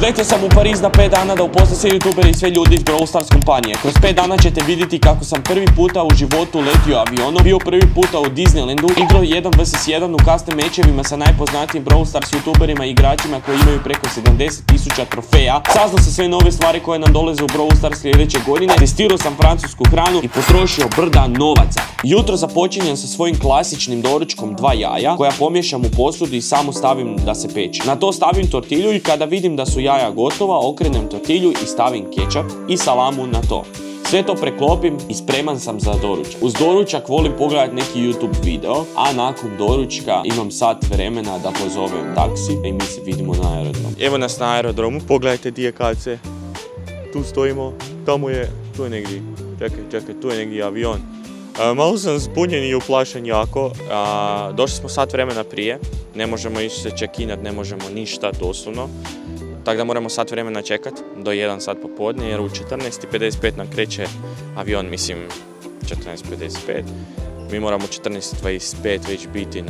Letio sam u Pariz na 5 dana da upoznam sve youtubere i sve ljudi iz Brawl Stars kompanije. Kroz 5 dana ćete vidjeti kako sam prvi puta u životu letio avionom, bio prvi puta u Disneylandu, igrao 1 vs 1 u custom mečevima sa najpoznatijim Brawl Stars youtuberima i igračima koji imaju preko 70.000 trofeja. Saznao sam sve nove stvari koje nam dolaze u Brawl Stars sljedeće godine, testirao sam francusku hranu i potrošio brda novaca. Jutro započinjem sa svojim klasičnim doručkom 2 jaja koja pomiješam u posudu i samo stavim da se peče. Na to stavim tortilju i kada vidim da su jaja gotova, okrenem tortilju i stavim kečap i salamu na to. Sve to preklopim i spreman sam za doručak. Uz doručak volim pogledati neki YouTube video, a nakon doručka imam sat vremena da pozovem taksi i mi se vidimo na aerodromu. Evo nas na aerodromu, pogledajte di je KC. Tu stojimo, tamo je, tu je negdje, čekaj, tu je negdje avion. Malo sam zbunjen i uplašen jako, došli smo sat vremena prije, ne možemo ići se check-inat, ne možemo ništa doslovno. Tako da moramo sat vremena čekat do 1 sat popodne jer u 14:55 nam kreće avion, mislim 14:55. Mi moramo 14:25 već biti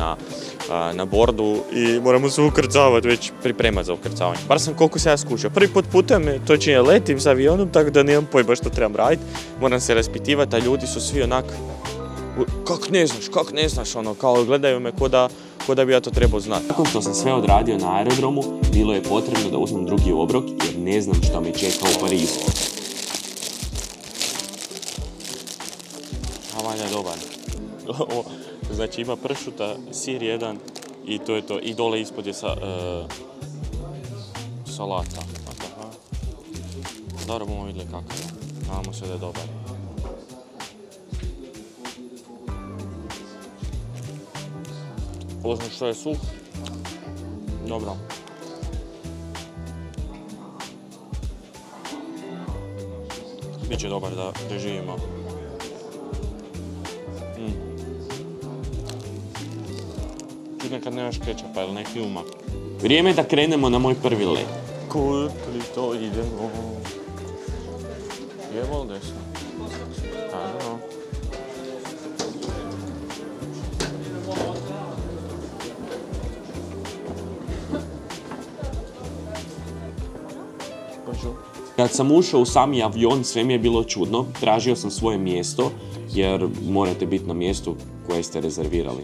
na bordu i moramo se ukrcavati, već pripremati za ukrcavanje. Bar sam koliko se ja skušao. Prvi put putujem, točnije letim s avionom, tako da nemam pojma što trebam raditi. Moram se raspitivati, a ljudi su svi onak, kak ne znaš, ono, kao gledaju me ko da bi ja to trebao znati. Nakon što sam sve odradio na aerodromu, bilo je potrebno da uzmem drugi obrok jer ne znam što me čeka u Parizu. A valja dobar. Znači ima pršuta, sir jedan i to je to. I dole ispod je salata. Dobro bomo vidjeli kako je. Nadamo se da je dobar. Osim što je suh. Dobro. Biće dobar da živimo. Čudno kad nemaš kečapa ili neki umak. Vrijeme je da krenemo na moj prvi let. Kud li to idemo? Lijevo ili desno? Naravno. Kad sam ušao u sami avion, sve mi je bilo čudno. Tražio sam svoje mjesto, jer morate biti na mjestu koje ste rezervirali.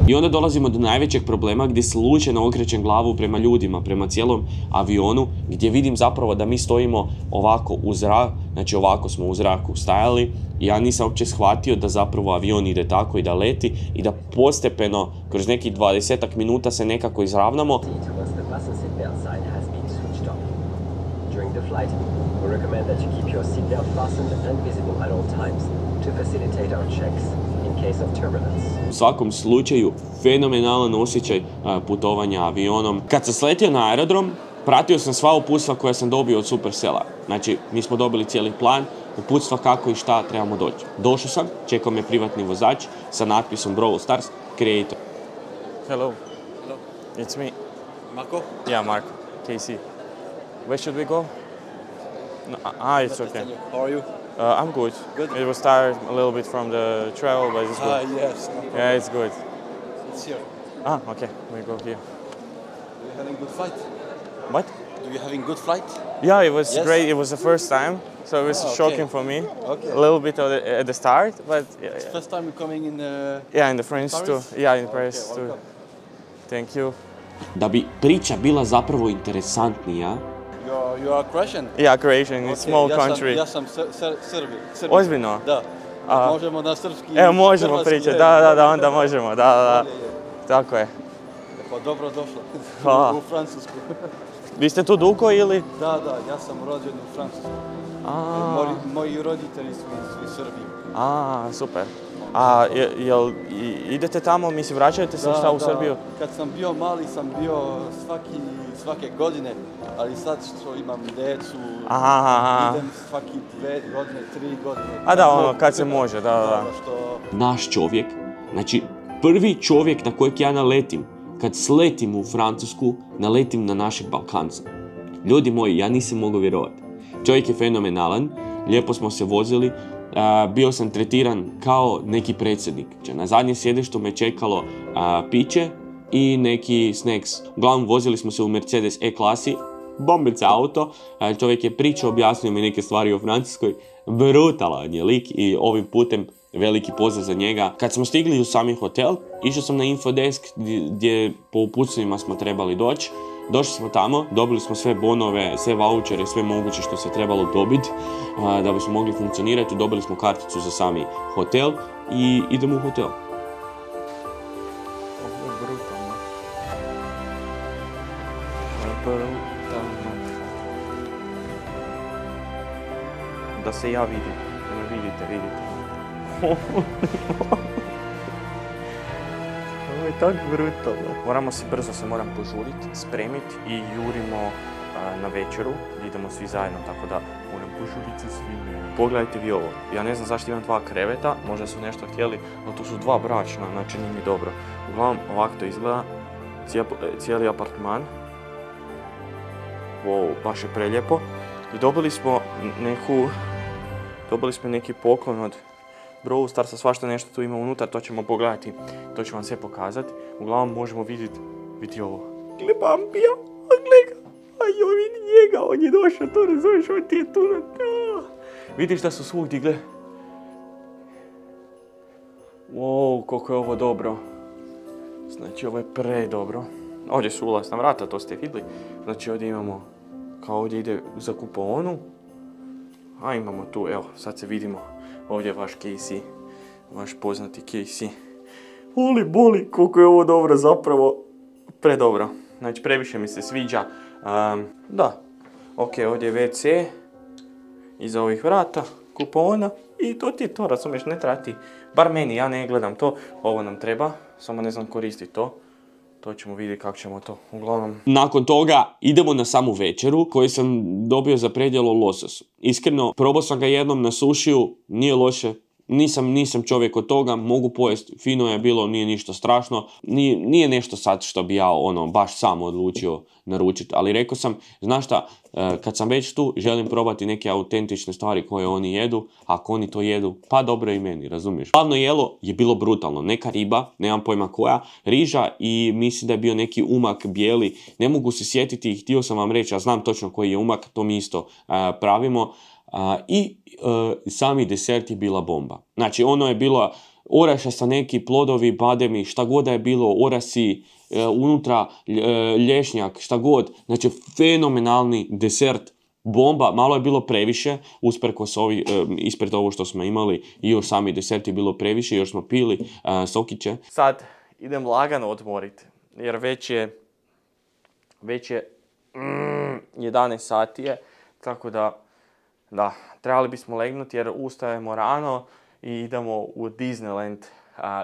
I onda dolazimo do najvećeg problema gdje slučajno okrećem glavu prema ljudima, prema cijelom avionu, gdje vidim zapravo da mi stojimo ovako u zraku, znači ovako smo u zraku stajali i ja nisam uopće shvatio da zapravo avion ide tako i da leti i da postepeno kroz nekih 20 minuta se nekako izravnamo. U svakom slučaju, fenomenalan osjećaj putovanja avionom. Kad sam sletio na aerodrom, pratio sam sva uputstva koja sam dobio od Supercella. Znači, mi smo dobili cijeli plan, uputstva kako i šta trebamo doći. Došao sam, čekao me privatni vozač sa natpisom Brawl Stars Creator. Hello. Hello. It's me. Marco? Yeah, Marco. KC. Where should we go? No, it's okay. How are you? I'm good. Good. It was tired a little bit from the travel, but it's good. Yes. No problem. Yeah, it's good. It's here. Okay. We go here. Are you having good flight? What? Do you having good flight? Yeah, it was Yes? great. It was the first time, so it was okay. shocking for me. Okay. A little bit at the start, but yeah. First time you're coming in In the French Paris? too. Yeah, in Paris Okay, too. welcome. Thank you. Da bi priča bila zapravo interesantnija. You are Croatian? Yeah, Croatian. It's small country. Ja sam Srbin. Ozbiljno? Da. Možemo na srpski. Evo, možemo pričati. Da, onda možemo. Da. Je. Tako je. Pa dobro došla. Hvala. U Francusku. Vi ste tu dugo ili? Da, ja sam rođen u Francuskoj. Moji roditelji su iz Srbije. Super. A jel idete tamo, mislim, vraćate se šta u Srbiju? Kad sam bio mali sam bio svake godine, ali sad što imam djecu, idem svaki 2 godine, 3 godine. A da, ono, kad se može, da. Naš čovjek, znači prvi čovjek na kojeg ja naletim, kad sletim u Francusku, naletim na našeg Balkanca. Ljudi moji, ja nisam mogao vjerovati. Čovjek je fenomenalan, lijepo smo se vozili, bio sam tretiran kao neki predsjednik. Na zadnje sjedištu me čekalo piće i neki snacks. Uglavnom vozili smo se u Mercedes E-klasi, bombica auto, čovjek je pričao, objasnio mi neke stvari o Francuskoj, brutalan je lik i ovim putem veliki pozdrav za njega. Kad smo stigli u sami hotel, išao sam na infodesk gdje po uputstvima smo trebali doći. Došli smo tamo, dobili smo sve bonove, sve vouchere, sve moguće što se trebalo dobiti da bismo mogli funkcionirati. Dobili smo karticu za sami hotel i idemo u hotel. Ovo je brutalno. Da se ja vidim. Vidite. Ovo je tako brutalno. Moram požuriti, spremiti i jurimo na večeru. Idemo svi zajedno, tako da moram požuriti sa svime. Pogledajte vi ovo. Ja ne znam zašto imam 2 kreveta, možda su nešto htjeli, ali tu su 2 bračna, znači nije mi dobro. Uglavnom, ovako to izgleda. Cijeli apartman. Wow, baš je prelijepo. I dobili smo neki poklon od Brawl Starsa, svašta nešto tu ima unutar, to ćemo pogledati, to ću vam sve pokazati. Uglavnom možemo vidjeti ovo. Gle Bambija, gle ga, ajoj vidi njega, on je došao tu, razumiješ, on ti je tu. Vidiš da su svugdje, gle. Wow, koliko je ovo dobro. Znači ovo je predobro. Ovdje su ulazna vrata, to ste vidjeli. Znači ovdje imamo, kao ovdje ide za kupaonu. A imamo tu, evo, sad se vidimo. Ovdje je vaš Casey, vaš poznati Casey. Boli, koliko je ovo dobro, zapravo predobro. Znači, previše mi se sviđa. Da, ok, ovdje je WC, iza ovih vrata, kupona i to ti je to, razumiješ, ne treba ti. Bar meni, ja ne gledam to, ovo nam treba, samo ne znam koristiti to. To ćemo vidjeti kako ćemo to, uglavnom. Nakon toga idemo na samu večeru koju sam dobio za predjelo lososu. Iskreno, probao sam ga jednom na sušiju, nije loše. Nisam čovjek od toga, mogu pojesti, fino je bilo, nije ništa strašno. Nije nešto sad što bi ja baš sam odlučio naručiti, ali rekao sam, znaš šta, kad sam već tu, želim probati neke autentične stvari koje oni jedu, ako oni to jedu, pa dobro i meni, razumiješ. Glavno jelo je bilo brutalno, neka riba, nemam pojma koja, riža i mislim da je bio neki umak bijeli, ne mogu se sjetiti i htio sam vam reći, a znam točno koji je umak, to mi isto pravimo. I sami desert je bila bomba. Znači ono je bilo oraša sa neki plodovi, bademi, šta god da je bilo, orasi, unutra lješnjak, šta god. Znači fenomenalni desert, bomba, malo je bilo previše, usprkos ispred ovo što smo imali i još sami desert je bilo previše, još smo pili sokiće. Sad idem lagano odmoriti, jer već je 11 sati je, tako da trebali bismo legnuti jer ustajemo rano i idemo u Disneyland,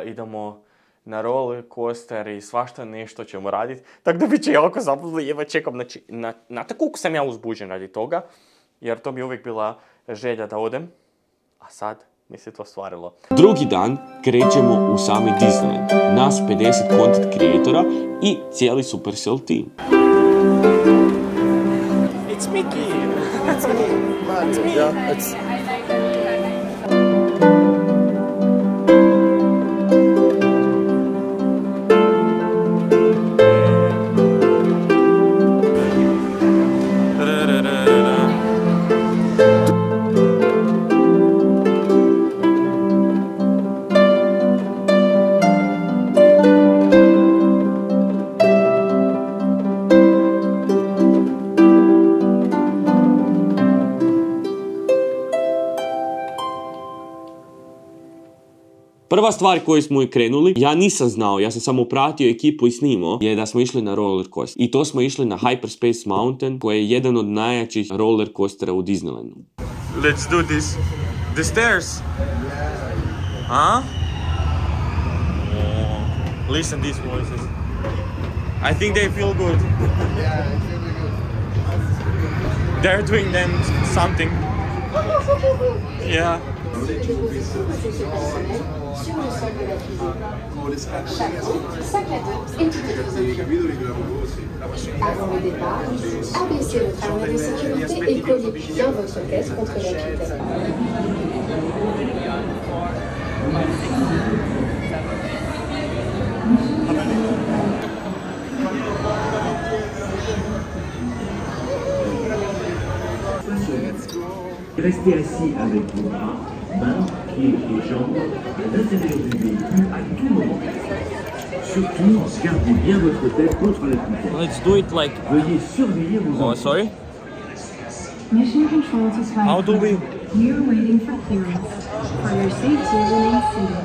idemo na roller coaster i svašta nešto ćemo raditi. Tako da bit će jako zabavno, jedva čekam, znači, znate koliko sam ja uzbuđen radi toga, jer to mi je uvijek bila želja da odem, a sad mi se to ostvarilo. Drugi dan krećemo u sami Disneyland, nas 50 content creatora i cijeli Supercell team. It's Mickey! It's me! It's me! Yeah, it's... Prva stvar koju smo i krenuli, ja nisam znao, ja sam samo pratio ekipu i snimao, je da smo išli na roller coaster. I to smo išli na Hyperspace Mountain, koji je jedan od najjačih roller coastera u Disneylandu. Let's do this. The stairs. Huh? Oh, listen these voices. I think they feel good. Yeah, it's really good. They're doing them something. Yeah. Avant le départ, abaissez le train de sécurité et collez bien votre caisse contre la vitre. Restez assis avec vos bras, mains, pieds et jambes à l'intérieur du véhicule à tout moment. Surtout, gardez bien votre tête contre la poussière. Let's do it like... Veuillez surveiller vos enfants. Oh, sorry? Mission control to flight. How do we... We are waiting for clearance. For your safety, remain seated.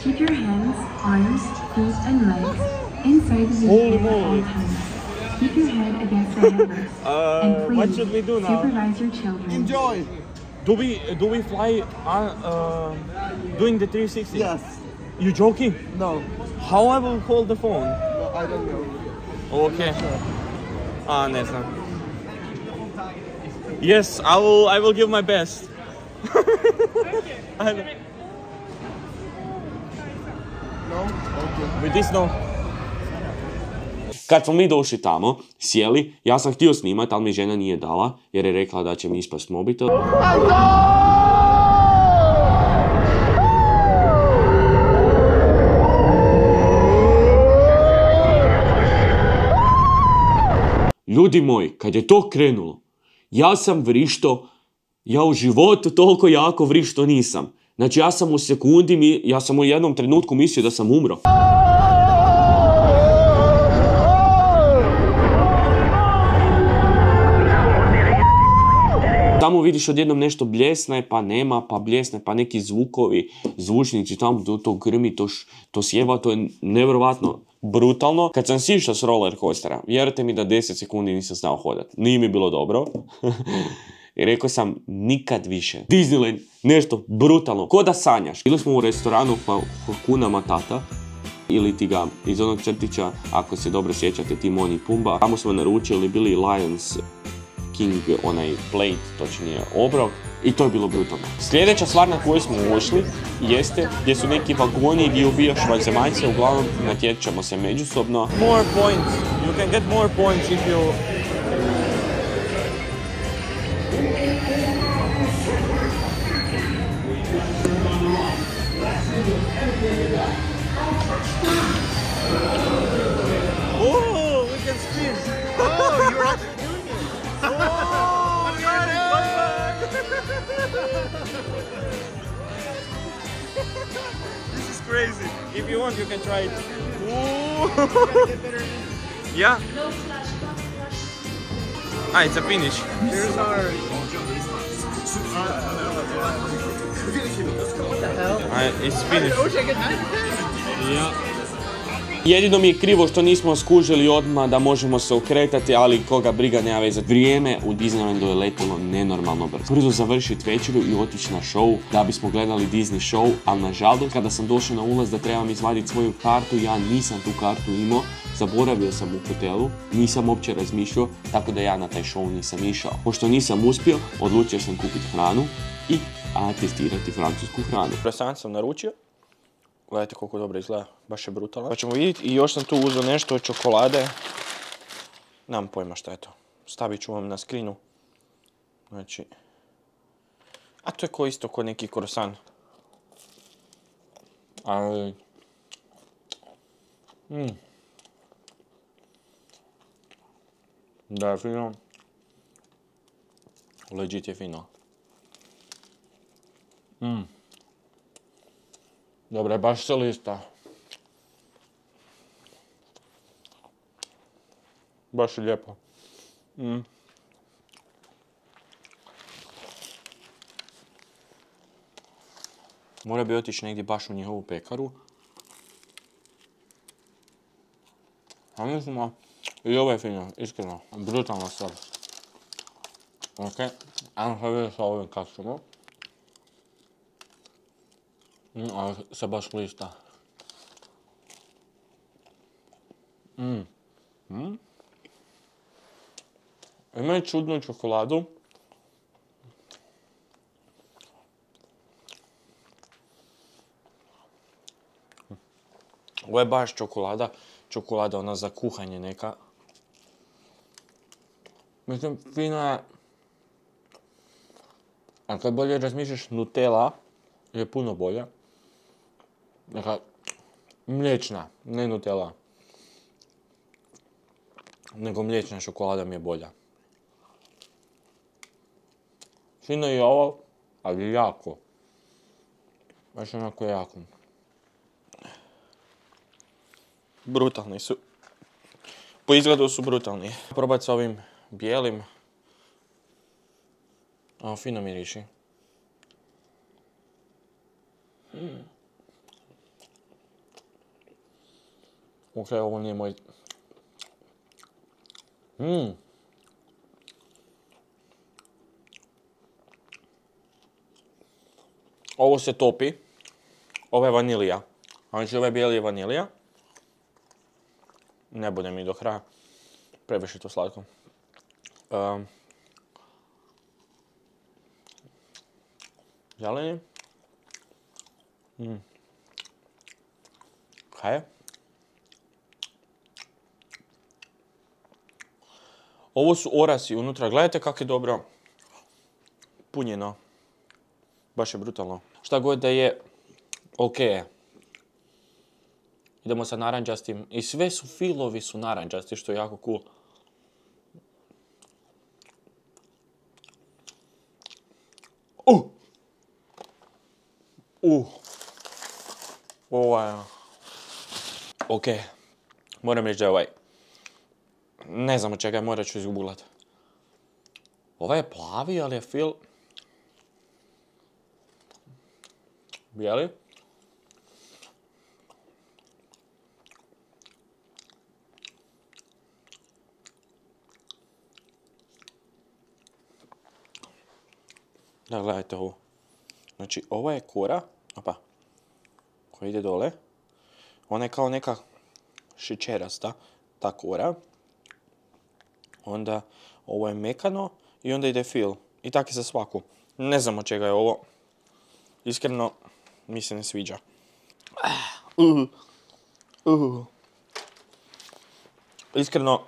Keep your hands, arms, feet, and legs inside the vehicle at all times. Keep your head against the handles. And please, what should we do now? supervise your children. Enjoy! Do we fly doing the 360? Yes. You joking? No. How I will hold the phone? No, I don't know. Okay. Ne znam. Yes, I will give my best. No? Okay. With this no. Kad smo mi došli tamo, sjeli, ja sam htio snimat, ali mi žena nije dala, jer je rekla da će mi ispast mobitel. Ljudi moji, kad je to krenulo, ja sam vrišto, ja u životu toliko jako vrišto nisam. Znači ja sam u sekundi, ja sam u jednom trenutku mislio da sam umro. Tamo vidiš odjednom nešto bljesne, pa nema, pa bljesne, pa neki zvukovi, zvučnici, tamo to grmi, to sjeva, to je nevjerovatno brutalno. Kad sam sišao s roller coastera, vjerujte mi da 10 sekundi nisam znao hodati. Nije mi bilo dobro. I rekao sam, nikad više. Disneyland, nešto brutalno. Ko da sanjaš. Bili smo u restoranu Hakuna Matata, ili ti ga iz onog crtića, ako se dobro sjećate, Timon i Pumba. Tamo smo naručili bili Lions King, onaj plate, točnije obrok, i to je bilo brutalno. Sljedeća stvar na koju smo ušli jeste gdje su neki vagoni gdje ubijaš vanzemaljce, uglavnom natječemo se međusobno. More points, you can get more points if you... Oh, we can spin! Oh, you're actually doing it! Oh, we got it! This is crazy. If you want, you can try it. Yeah. Ah, it's a finish. Here's our... It's finished. Yeah. Jedino mi je krivo što nismo skužili odmah da možemo se okretati, ali koga briga, nema veze. Vrijeme u Disneylandu je letilo nenormalno brzo. Brzo završiti večeru i otići na show da bismo gledali Disney show, ali nažalost kada sam došao na ulaz da trebam izvaditi svoju kartu, ja nisam tu kartu imao, zaboravio sam u hotelu, nisam uopće razmišljao, tako da ja na taj show nisam išao. Pošto nisam uspio, odlučio sam kupiti hranu i testirati francusku hranu. Presant sam naručio. Gledajte koliko dobro izgleda, baš je brutalan. Pa ćemo vidjeti, i još sam tu uzeo nešto od čokolade. Nemam pojma šta je to. Stavit ću vam na screenu. Znači... A to je isto ko neki croissant. Ali... Da je fino. Legit je fino. Dobre, baš se lista. Baš je lijepo. Mora bi otići negdje baš u njihovu pekaru. A mislim, i ovo je fino, iskreno. Brutalna stvar. Ok, ajmo sad vidjeti sa ovim kako ćemo. Ali se baš lista. Imaju čudnu čokoladu. Ovo je baš čokolada. Čokolada ona za kuhanje neka. Mislim, fina je. A kad bolje razmišljaš, Nutella je puno bolja. Neka mliječna, ne Nutella. Nego mliječna čokolada mi je bolja. Fino je ovo, ali jako. Baš onako jako. Brutalni su. Po izgledu su brutalni. Probati s ovim bijelim. A, fino miriši. Ok, ovo nije moj... Ovo se topi. Ovo je vanilija. Znači, ovaj bijeli je vanilija. Ne bude mi do kraja. Previše to slatko. Zeleni. Kaj je? Ovo su orasi unutra. Gledajte kako je dobro punjeno. Baš je brutalno. Šta god da je, ok je. Idemo sa narančastim. I sve su filovi su narančasti, što je jako cool. Ovo je... Ok. Moram reći da je ovaj... Ne znam od čega je, morat ću izgooglat. Ovaj je plavi, ali je fil... Bijeli. Da, gledajte ovo. Znači, ovo je kora, opa, koja ide dole. Ona je kao neka šećerasta, ta kora. Onda ovo je mekano i onda ide fil. I tako je za svaku. Ne znam od čega je ovo. Iskreno, mi se ne sviđa. Iskreno,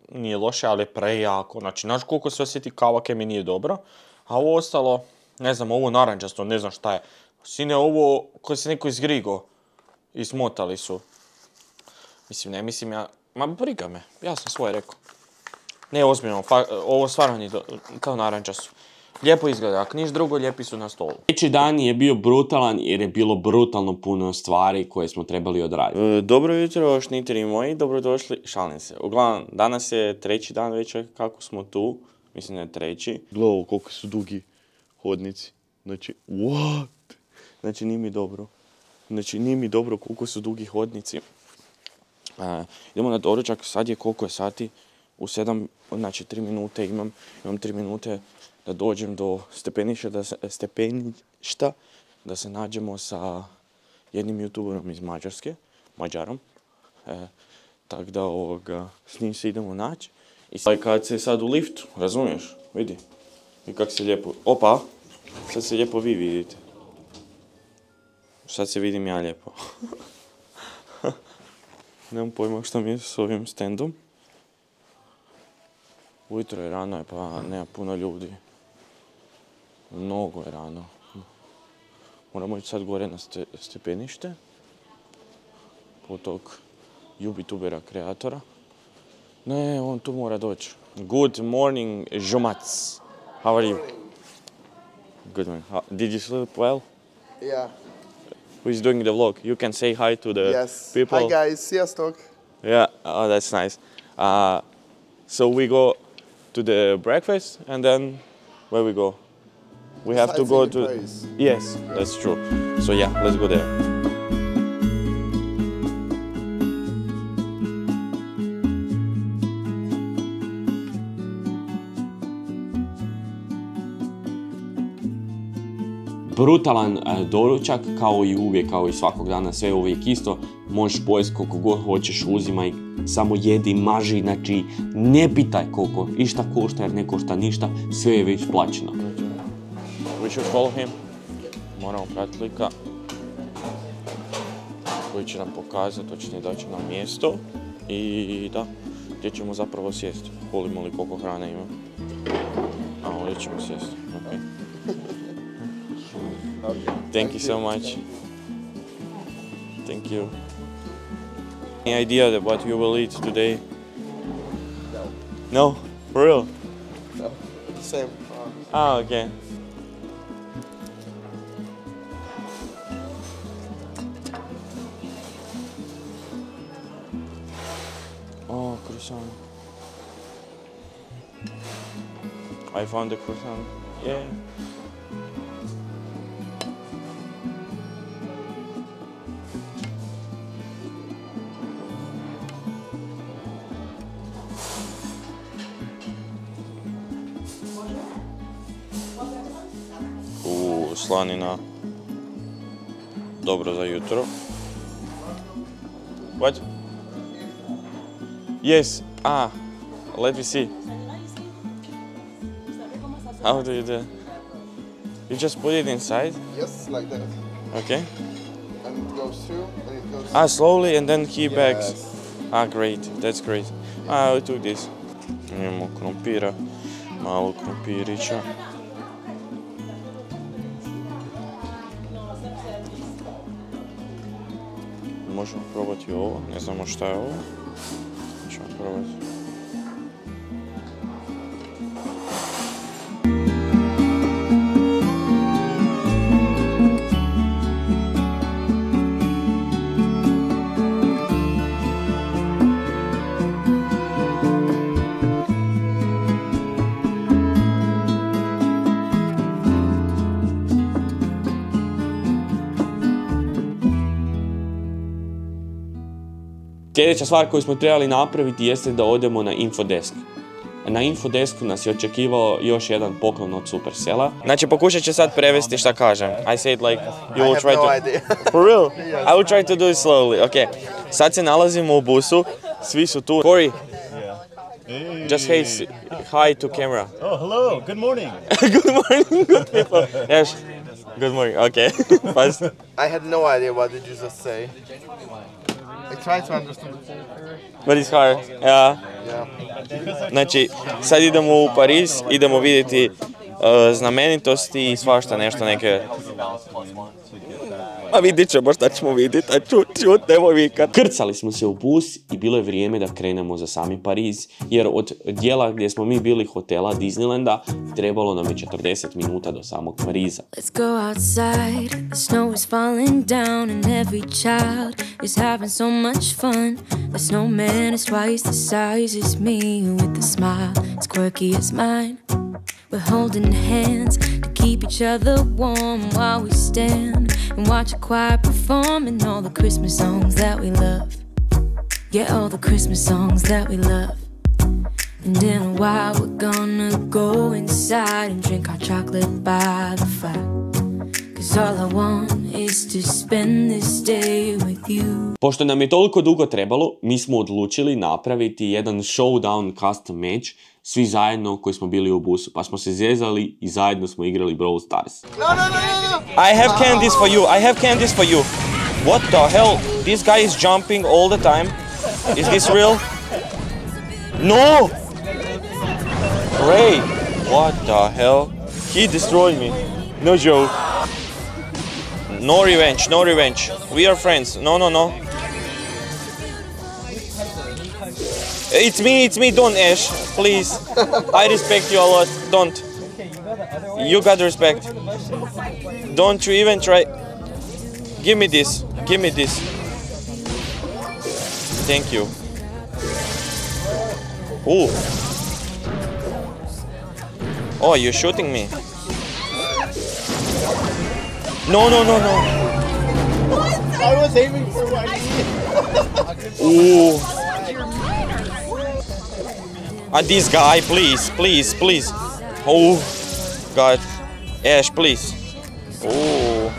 nije loše, ali je prejako. Znači, znaš koliko se osjeti kava kaj mi nije dobro. A ovo ostalo, ne znam, ovo narančasto, ne znam šta je. Sine, ovo koje se neko izgrigo. I smotali su. Mislim, ne mislim ja... Ma briga me, ja sam svoje rekao. Ne, ozbiljno, ovo stvarno nije kao narančasto. Lijepo izgleda, ako niš drugo, lijepi su na stolu. Treći dan je bio brutalan jer je bilo brutalno puno stvari koje smo trebali odraditi. Dobro jutro, šniteri moji, dobrodošli. Šalim se. Uglavnom, danas je treći dan već kako smo tu. Mislim da je treći. Gledaj koliko su dugi hodnici. Znači, what? Znači, nije mi dobro. Znači, nije mi dobro koliko su dugi hodnici. Idemo na doručak, sad je koliko je sati? U 7, znači 3 minute imam 3 minute da dođem do stepeništa, da se nađemo sa jednim youtuberom iz Mađarske, Mađarom. Tako da s njim se idemo naći. I kad se sad u liftu, razumiješ, vidi. I kako se lijepo, opa, sad se lijepo vi vidite. Sad se vidim ja lijepo. Nemam pojma što mi je s ovim standom. Ujutro je rano, pa nema puno ljudi. Mnogo je rano. Moramo ići sad gore na stepenište. Po tog youtubera, kreatora. Ne, on tu mora doći. Good morning, Žumac. How are you? Good man. Did you sleep well? Yeah. Who is doing the vlog? You can say hi to the people. Hi guys, sziasztok. Yeah, oh, that's nice. So we go to the breakfast and then where we go? we have to go to... Yes, that's true. So yeah, let's go there. Brutalan doručak, kao i uvijek, kao i svakog dana, sve je uvijek isto. Možeš pojesti koliko god hoćeš, uzimaj, samo jedi, maži, znači ne pitaj koliko išta košta jer ne košta ništa, sve je već plaćeno. We should follow him. Moramo pratiti lika koji će nam pokazati, točnije da će nam mjesto i da, gdje ćemo zapravo sjesti. Volimo li koliko hrane ima. A ovdje ćemo sjesti, ok. Thank you so much. Thank you. Any idea what you will eat today? No? For real? No, same. Ah, okay. Oh, croissant. I found the croissant. Yeah. Slanina. Dobro za jutro. What? Yes. Ah, let me see. How do you do? You just put it inside? Yes, like that. Okay. And it goes through, and it goes... Ah, slowly and then he bags. Yes. Ah, great. That's great. Ah, I took this. Imamo krompira, malo krompirića. Možemo probati ovo, ne znamo šta je ovo. Ćemo probati. Sljedeća stvar koju smo trebali napraviti jeste da odemo na infodesk. Na infodesku nas je očekivao još jedan poklon od Supercella. Znači pokušat ću sad prevesti šta kažem. I said like, you will try to... I have no idea. For real? I will try to do it slowly. Ok, sad se nalazimo u busu, svi su tu. Corey, just hi to camera. Oh, hello, good morning. Good morning, good people. Yes, good morning, okay. Fast. I had no idea what did you just say. I tried to understand. But it's hard. Yeah. Yeah. Znači, sad idemo u Pariz, idemo vidjeti znamenitosti i svašta nešto neke... A vidit ćemo šta ćemo vidjeti, a čut, nemoj vikat. Krcali smo se u bus i bilo je vrijeme da krenemo za sami Pariz, jer od dijela gdje smo mi bili hotela Disneylanda, trebalo nam je 40 minuta do samog Pariza. Let's go outside, the snow is falling down and every child is having so much fun. The snowman is twice the size as me with a smile as quirky as mine. We're holding hands to keep each other warm while we stand and watch a choir performing all the Christmas songs that we love. Yeah, all the Christmas songs that we love. And in a while we're gonna go inside and drink our chocolate by the fire. Cause all I want is to spend this day with you. Pošto nam je toliko dugo trebalo, mi smo odlučili napraviti jedan showdown custom match, svi zajedno koji smo bili u busu, pa smo se zezali i zajedno smo igrali Brawl Stars. No. I have candies for you, I have candies for you. What the hell? This guy is jumping all the time. Is this real? No! Ray! What the hell? He destroyed me. No joke. No revenge, no revenge. We are friends. No. It's me, don't Ash, please. I respect you a lot, don't. You got respect. Don't you even try. Give me this. Thank you. Ooh. Oh, you're shooting me. No. I was aiming for what I needed. Ooh. And this guy, please. Oh, God. Ash, please. Oh.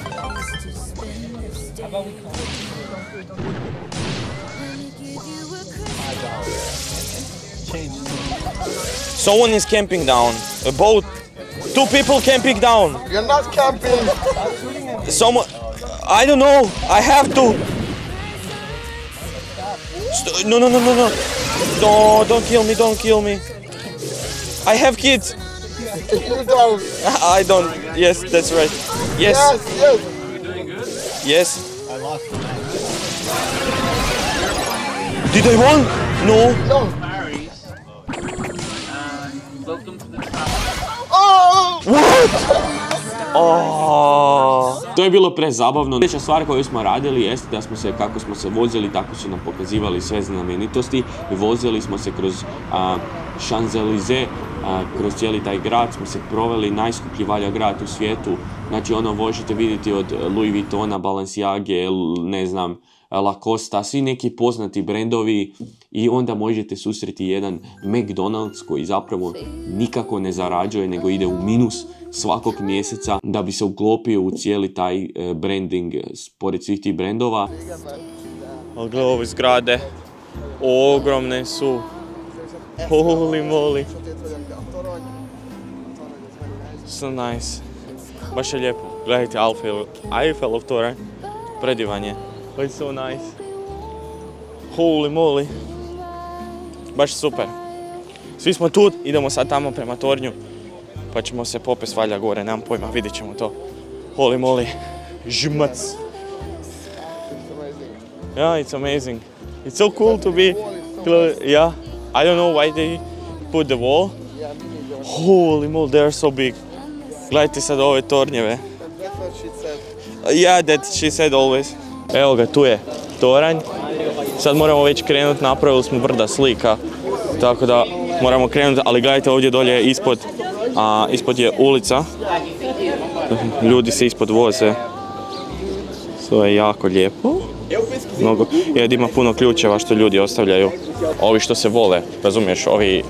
Someone is camping down. A boat. 2 people camping down. You're not camping. Someone. I don't know. I have to. No. No, don't kill me. I have kids. You don't. I don't. Yes, that's right. Yes. Yes. I lost. Did I won? No. Welcome to the travel. To je bilo prezabavno. Sljedeća stvar koju smo radili jeste da smo se, kako smo se vozili, tako su nam pokazivali sve znamenitosti i vozili smo se kroz Champs-Élysées, kroz cijeli taj grad smo se proveli, najskuplji valja grad u svijetu. Znači možete vidjeti od Louis Vuittona, Balenciage, ne znam, Lacosta, svi neki poznati brendovi i onda možete susreti jedan McDonald's koji zapravo nikako ne zarađuje nego ide u minus svakog mjeseca da bi se uklopio u cijeli taj branding pored svih tih brendova. Ali gle ove zgrade, ogromne su, holy moly. So nice. Baš je lijepo. Gledajte Eiffelov toranj, predivan je. It's so nice. Holy moly. Baš super. Svi smo tu, idemo sad tamo prema tornju. Pa ćemo se popest valjda gore, nemam pojma, vidjet ćemo to. Holy moly. Žmac. Yeah, it's amazing. It's so cool to be... Yeah. I don't know why they put the wall. Holy moly, they are so big. Gledajte sad ove tornjeve. Yeah, that she said always. Evo ga, tu je toranj. Sad moramo već krenuti, napravili smo brda slika. Tako da moramo krenuti, ali gledajte ovdje dolje ispod je ulica. Ljudi se ispod voze. To je jako lijepo. Jer ima puno ključeva što ljudi ostavljaju. Ovi što se vole, razumiješ, ovi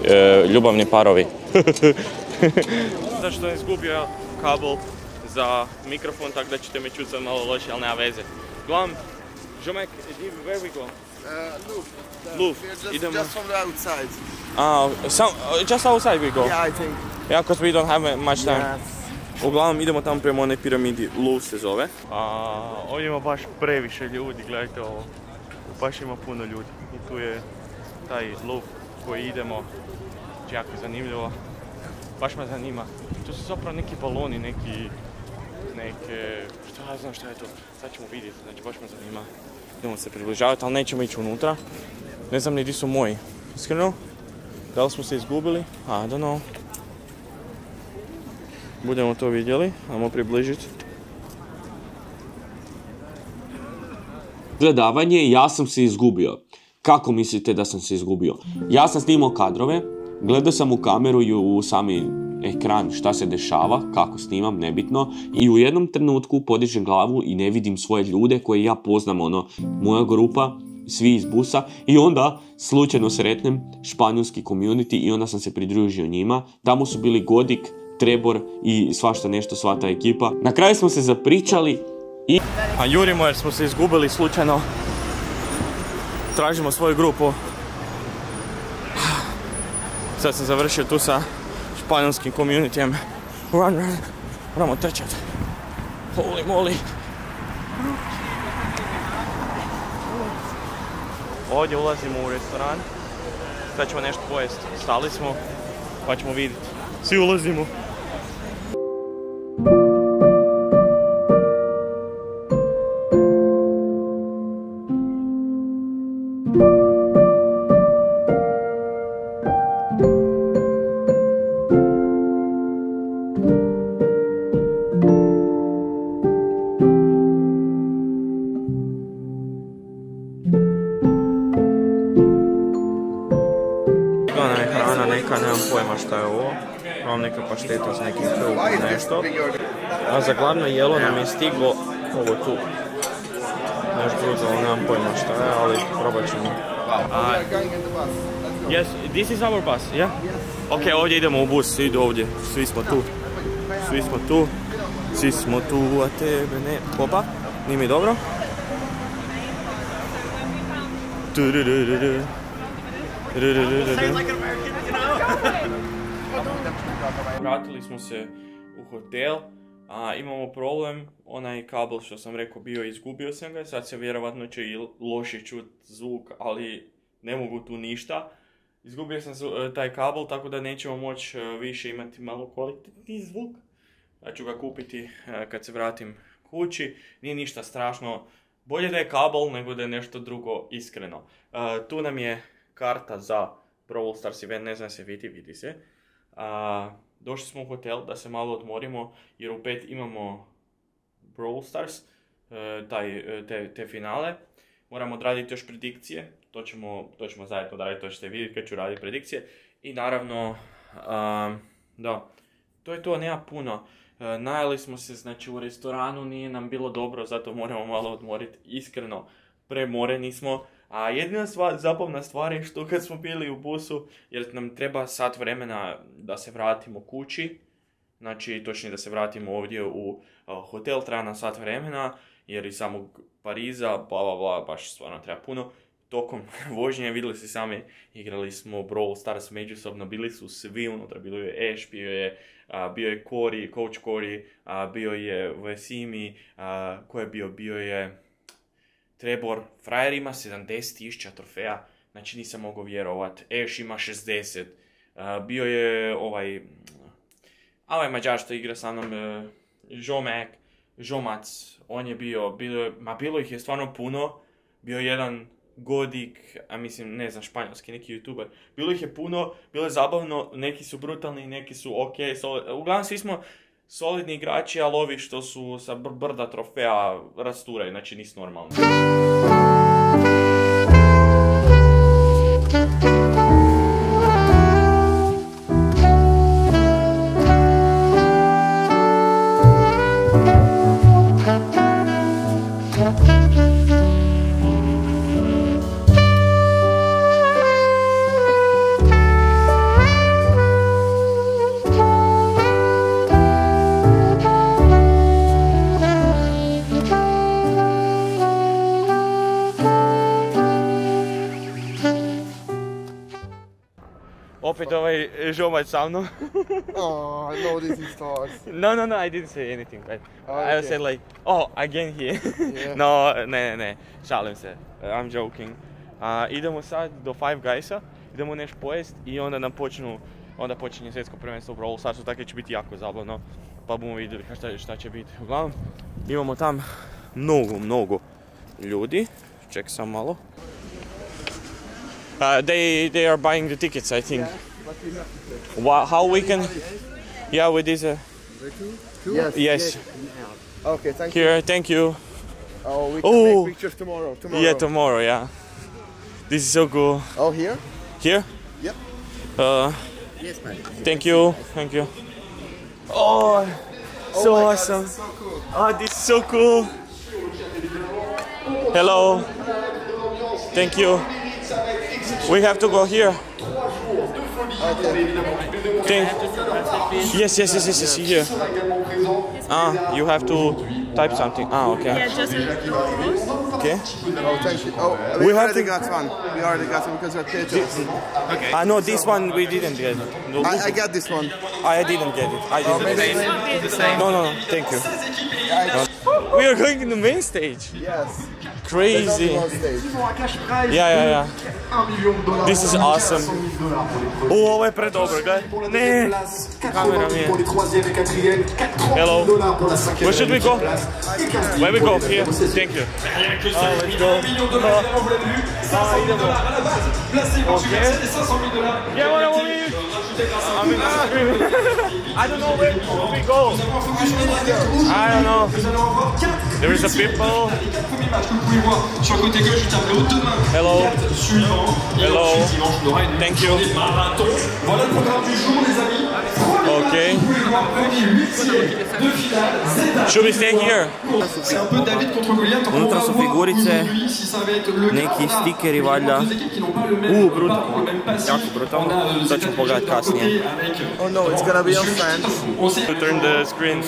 ljubavni parovi. Zašto sam izgubio kabel za mikrofon, tako da ćete me čuti sad malo loše, ali nema veze. Glam, Žomek, where we go? Louvre. Just from the outside. Just outside we go? Yeah, I think. Yeah, because we don't have much time. Yes. Uglavnom idemo tamo prema onoj piramidi, Louvre se zove. Ovdje ima baš previše ljudi, gledajte ovo. Baš ima puno ljudi. I tu je taj Louvre koji idemo. Jako zanimljivo. Baš me zanima. Tu su zapravo neki baloni, neke... Šta ja znam šta je to. Sad ćemo vidjeti, znači baš me zanima. Idemo se približavati, ali nećemo ići unutra. Ne znam ni gdje su moji. Iskreno, da li smo se izgubili? I don't know. Budemo to vidjeli, ajmo približiti. Gledavanje, ja sam se izgubio. Kako mislite da sam se izgubio? Ja sam snimao kadrove, gledao sam u kameru i u sami ekran šta se dešava, kako snimam, nebitno. I u jednom trenutku podižem glavu i ne vidim svoje ljude koje ja poznam, moja grupa, svi iz busa. I onda slučajno sretnem španjolski community i onda sam se pridružio njima. Tamo su bili Godik, Trebor i svašta nešto, sva ta ekipa. Na kraju smo se zapričali i... A jurimo jer smo se izgubili slučajno. Tražimo svoju grupu. Sad sam završio tu sa španjolskim communityjem. Run. Moramo trčati. Holy moly. Ovdje ulazimo u restoran. Sad ćemo nešto pojesti. Stali smo, pa ćemo vidjeti. Svi ulazimo. neka pašteta iz nekih krv, nešto. A za glavno jelo nam je stiglo ovo tu. Nešto brutalno, nemam pojma šta je, ali probat ćemo. Yes, this is our bus, yeah? Ok, ovdje idemo u bus, idu ovdje, svi smo tu. Svi smo tu. Svi smo tu, a tebe ne... Opa, nije mi dobro. Vratili smo se u hotel. Imamo problem, onaj kabel što sam rekao bio, izgubio sam ga, sad se vjerovatno će i loše čut zvuk, ali ne mogu tu ništa. Izgubio sam taj kabel, tako da nećemo moći više imati malo kvalitetni zvuk. Ja ću ga kupiti kad se vratim kući, nije ništa strašno. Bolje da je kabel nego da je nešto drugo, iskreno. Tu nam je karta za Brawl Stars event, ne znam se vidi se. Došli smo u hotel da se malo odmorimo jer u 5 imamo Brawl Stars, te finale. Moramo odraditi još predikcije, to ćemo zajedno odraditi, to ćete vidjeti kad ću raditi predikcije. I naravno, da, to je to, nema puno. Najeli smo se, znači u restoranu nije nam bilo dobro, zato moramo malo odmoriti, iskreno, premoreni smo. A jedina zabavna stvar je što kad smo bili u busu, jer nam treba sat vremena da se vratimo kući, znači točnije da se vratimo ovdje u hotel, treba nam sat vremena, jer iz samog Pariza, baš stvarno treba puno. Tokom vožnje, vidjeli ste sami, igrali smo Brawl Stars međusobno, bili su svi unutra, bilo je Ash, bio je Cory, Coach Cory, bio je Vesimi, ko je bio je Trevor. Frajer ima 70.000 trofeja, znači nisam mogao vjerovat. Ash ima 60, bio je ovaj Mađar što igra sa mnom, Žomac, on je bilo ih je stvarno puno, bio jedan Godik, mislim, ne znam, španjolski, neki youtuber. Bilo ih je puno, bilo je zabavno, neki su brutalni, neki su ok, uglavnom svi smo solidni igrači, ali ovi što su sa brda trofeja rasturaju, znači nisu normalni. Opet ovaj Žomać sa mnom. Oh, no, this is stars. No, I didn't say anything. I said like, oh, again here. Yeah. No, ne, šalim se. I'm joking. Idemo sad do Five Guysa, idemo nešto pojest i onda počinje svjetsko prvenstvo u Brawl Starsu, tako će biti jako zabavno. Pa bomo vidjeli šta će biti. Uglavnom, imamo tam mnogo ljudi. Ček sam malo. They are buying the tickets, I think. How we can? Yeah, with this. Yes. Okay, thank you. Here, thank you. Oh, we can make pictures tomorrow. Yeah, tomorrow. Yeah. This is so cool. Oh, here? Here? Yep. Yes, man. Thank you. Oh, so awesome. God, this is so cool. Oh, this is so cool. Hello. Thank you. We have to go here. Okay. Yes, here. You have to type something. Okay. Yeah, just Okay. Oh, thank you. Oh, we already got one. Because we're Tetris. Okay. No, this one we didn't get. No, I got this one. I didn't get it. I didn't. the same. No, thank you. We are going in the main stage. Yes. Crazy. Yeah. This is awesome. Ovo je predobro, gledaj. Ne, kamera mi je. Hello. Where should we go? Where we go? Here. Thank you. Let's go. Idemo. Okay. Yeah, moramo mi. I don't know where we go. I don't know. There is a people. Hello. Thank you. Okay. Should we stay here? Unutra su figurice, neki stikeri valjda. Brutalno. Jako brutalno. Sad ćemo pogledati kasnije. Oh no, it's gonna be on France. To turn the screen.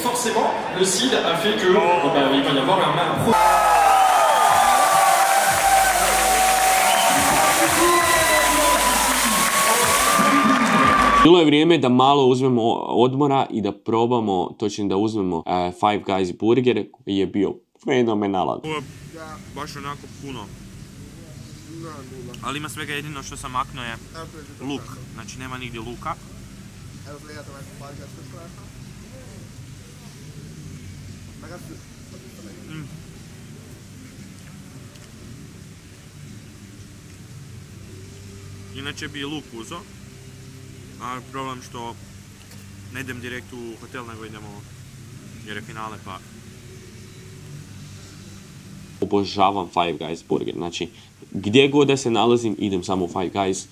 Bilo je vrijeme da malo uzmemo odmora i da probamo, točnije da uzmemo Five Guys burger koji je bio fenomenalan. Ovo je baš onako puno. Ali ima svega, jedino što sam maknuo je luk. Znači nema nigdje luka. Inače bi luk uzeo. A problem što ne idem direkt u hotel, nego idemo jer je finale pa... Obožavam Five Guys burger, znači gdje god da se nalazim idem samo u Five Guys.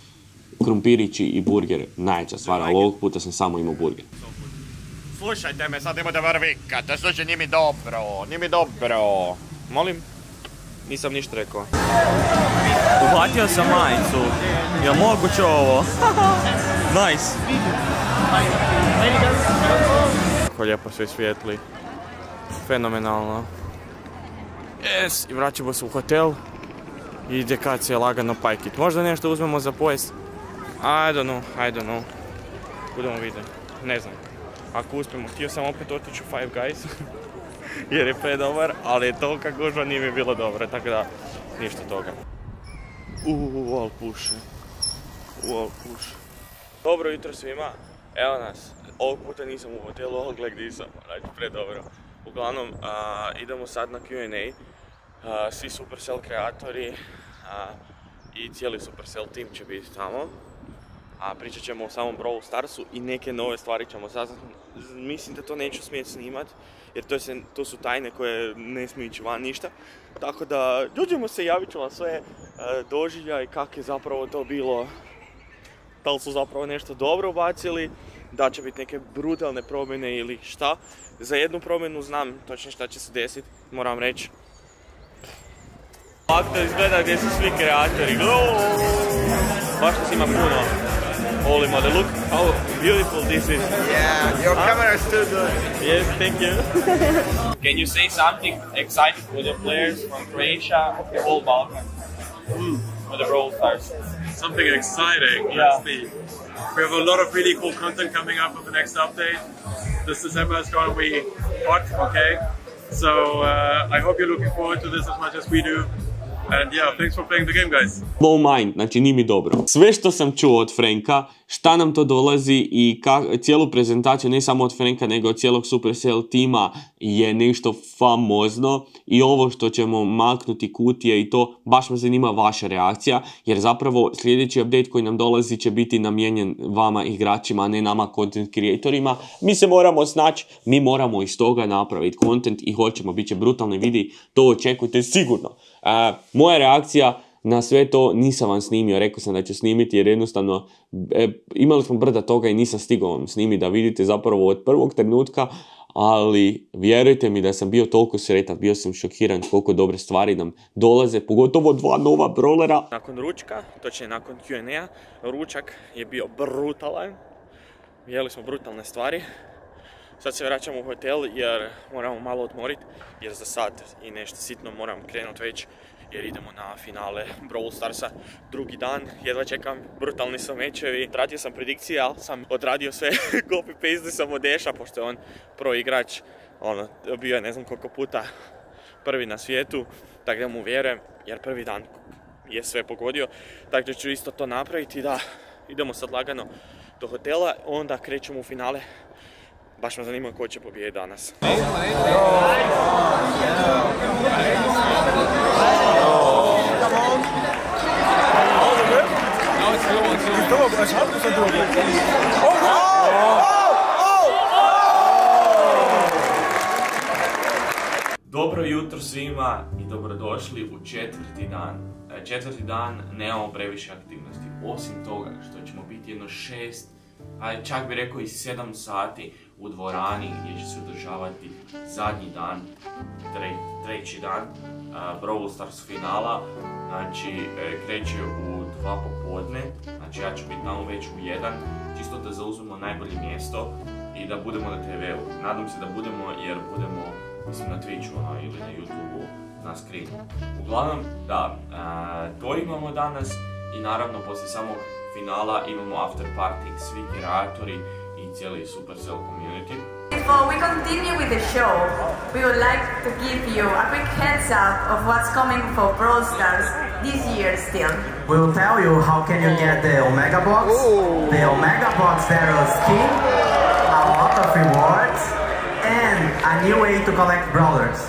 Krumpirići i burger najjača stvar, ali ovog puta sam samo imao burger. Slušajte me, sad imate bar vikate, slušaj, nije mi dobro. Molim? Nisam ništa rekao. Uhvatio sam majicu. Jel moguće ovo? Nice. Kako lijepo svi svijetli. Fenomenalno. Yes, i vraćamo se u hotel. I dekacija lagano pajkit. Možda nešto uzmemo za pojest. I don't know. Budemo vidjeti. Ne znam. Ako uspijemo, htio sam opet otići u Five Guys. Jer je predobar, ali je tolika gužva nije mi bilo dobro, tako da ništa toga. Al puše. Dobro jutro svima, evo nas. Ovog puta nisam u hotelu, ali gle gdje sam, znači predobro. Uglavnom, idemo sad na Q&A. Svi Supercell kreatori i cijeli Supercell tim će biti tamo. A pričat ćemo o samom Brawl Starsu i neke nove stvari ćemo saznati. Mislim da to neću smjeti snimat, jer to su tajne koje ne smiju ići van ništa. Tako da, dođemo se, javit ću vam sve doživljaj, kako je zapravo to bilo. Da li su zapravo nešto dobro ubacili, da će biti neke brutalne promjene ili šta. Za jednu promjenu znam točno šta će se desiti, moram reći. Ovako to izgleda gdje su svi kreatori. Baš nas ima puno. Holy mother, look how beautiful this is. Yeah, your camera is still good. Yes, thank you. Can you say something exciting for the players from Croatia, the whole Balkan, for the Brawl Stars? Something exciting, let's see. We have a lot of really cool content coming up on the next update. This December is going to be hot, okay? So I hope you're looking forward to this as much as we do. And yeah, thanks for playing the game, guys. Blow mind, znači nije mi dobro. Sve što sam čuo od Franka, šta nam to dolazi i cijelu prezentaciju, ne samo od Franka, nego od cijelog Supercell tima je nešto famozno. I ovo što ćemo maknuti kutije i to, baš me zanima vaša reakcija, jer zapravo sljedeći update koji nam dolazi će biti namijenjen vama igračima, a ne nama content creatorima. Mi se moramo snaći, mi moramo iz toga napraviti content i hoćemo, bit će brutalni videi, to očekujte sigurno. Moja reakcija na sve to, nisam vam snimio, rekao sam da ću snimiti jer jednostavno imali smo brda toga i nisam stigao vam snimiti da vidite zapravo od prvog trenutka, ali vjerujte mi da sam bio toliko sretan, bio sam šokiran koliko dobre stvari nam dolaze, pogotovo 2 nova brawlera. Nakon ručka, točnije nakon Q&A, ručak je bio brutalan, jeli smo brutalne stvari. Sad se vraćamo u hotel jer moramo malo odmoriti, jer za sat i nešto sitno moram krenuti već jer idemo na finale Brawl Starsa. Drugi dan, jedva čekam, brutalni su mečevi. Odradio sam predikcije, ali sam odradio sve copy-paste sam od Deša, pošto je on pro igrač. Bio je ne znam koliko puta prvi na svijetu, tako da mu vjerujem, jer prvi dan je sve pogodio. Tako da ću isto to napraviti i da idemo sad lagano do hotela, onda krećemo u finale. Baš me zanima ko će pobijediti danas. Dobro jutro svima i dobrodošli u četvrti dan. Četvrti dan nemamo previše aktivnosti. Osim toga što ćemo biti jedno 6 čak bi rekao i 7 sati u dvorani gdje će se održavati zadnji dan, treći dan Brawl Stars finala. Znači, kreće u 2 popodne, znači ja ću biti tamo već u 1, čisto da zauzmemo najbolje mjesto i da budemo na TV-u. Nadam se da budemo, jer budemo, mislim, na Twitchu ili na YouTubeu na screenu. Uglavnom, da, to imamo danas i naravno poslije samog finala imamo after party, svi kreatori i cijeli Supercell community. Before we continue with the show, we would like to give you a quick heads up of what's coming for Brawl Stars this year still. We'll tell you how can you get the Omega Box, the Omega Box Battle skin, a lot of rewards, and a new way to collect brawlers.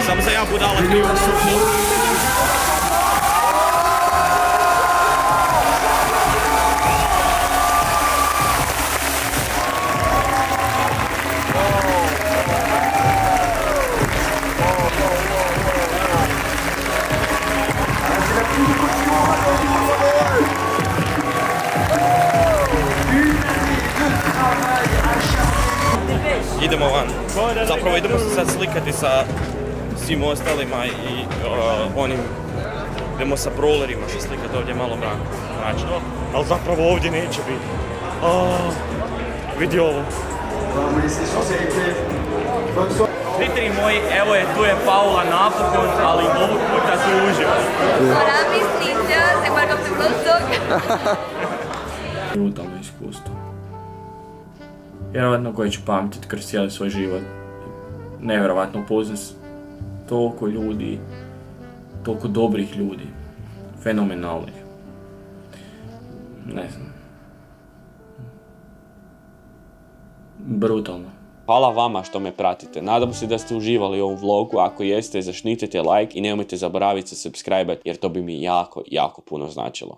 Samo za jedan budala krivo. Idemo van. Zapravo idemo se sad slikati sa svim ostalima i onim, idemo sa brawlerima što slikati ovdje malo mračno, ali zapravo ovdje neće biti. Vidi ovo. Prijatelji moji, evo je, tu je Paula napokon, ali ovog puta tu uživa. Hola mis niños, and welcome to Brawl Stars. Brutalno iskustvo. Vjerovatno koje ću pamtiti kroz cijeli svoj život. Nevjerovatno upoznat toliko ljudi, toliko dobrih ljudi, fenomenalnih. Ne znam. Brutalno. Hvala vama što me pratite. Nadam se da ste uživali u ovom vlogu. Ako jeste, zašnitite like i nemojte zaboraviti se subscribe jer to bi mi jako puno značilo.